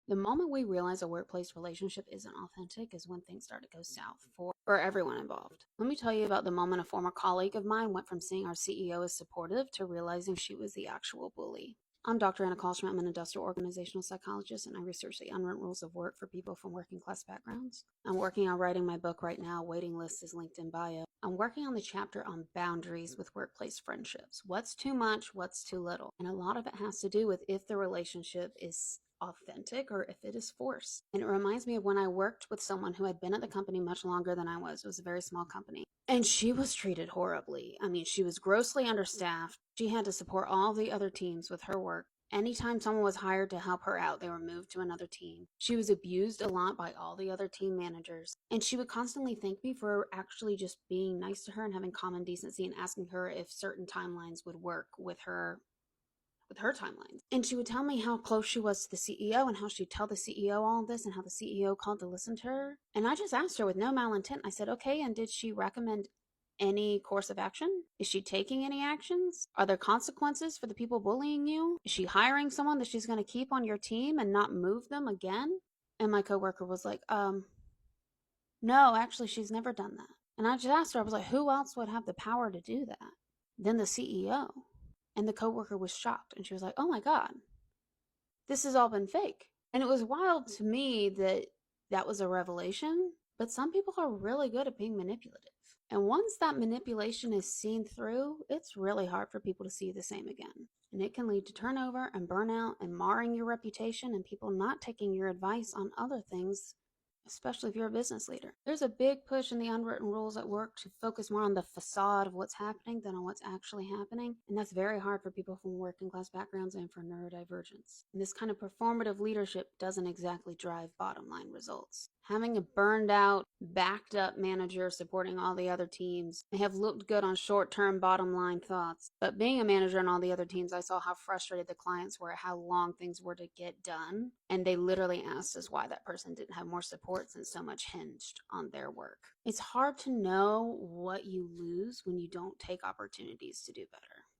The moment we realize a workplace relationship isn't authentic is when things start to go south for everyone involved. Let me tell you about the moment a former colleague of mine went from seeing our CEO as supportive to realizing she was the actual bully. I'm Dr. Anna Kalstrom. I'm an industrial organizational psychologist, and I research the unwritten rules of work for people from working class backgrounds. I'm working on writing my book right now. Waiting list is linked in bio. I'm working on the chapter on boundaries with workplace friendships. What's too much? What's too little? And a lot of it has to do with if the relationship is authentic or if it is forced. And it reminds me of when I worked with someone who had been at the company much longer than I was. It was a very small company. And she was treated horribly. I mean, she was grossly understaffed. She had to support all the other teams with her work. Anytime someone was hired to help her out, they were moved to another team. She was abused a lot by all the other team managers. And she would constantly thank me for actually just being nice to her and having common decency and asking her if certain timelines would work with her timelines. And she would tell me how close she was to the CEO and how she'd tell the CEO all of this and how the CEO called to listen to her. And I just asked her with no malintent. I said, okay, and did she recommend any course of action? Is she taking any actions? Are there consequences for the people bullying you? Is she hiring someone that she's going to keep on your team and not move them again? And my coworker was like, no, actually, she's never done that. And I just asked her, I was like, who else would have the power to do that than the CEO? And the coworker was shocked, and she was like, oh my God, this has all been fake. And it was wild to me that that was a revelation, but some people are really good at being manipulative. And once that manipulation is seen through, it's really hard for people to see the same again. And it can lead to turnover and burnout and marring your reputation and people not taking your advice on other things, especially if you're a business leader. There's a big push in the unwritten rules at work to focus more on the facade of what's happening than on what's actually happening. And that's very hard for people from working class backgrounds and for neurodivergence. And this kind of performative leadership doesn't exactly drive bottom line results. Having a burned out, backed up manager supporting all the other teams may have looked good on short term bottom line thoughts. But being a manager on all the other teams, I saw how frustrated the clients were at how long things were to get done. And they literally asked us why that person didn't have more support since so much hinged on their work. It's hard to know what you lose when you don't take opportunities to do better.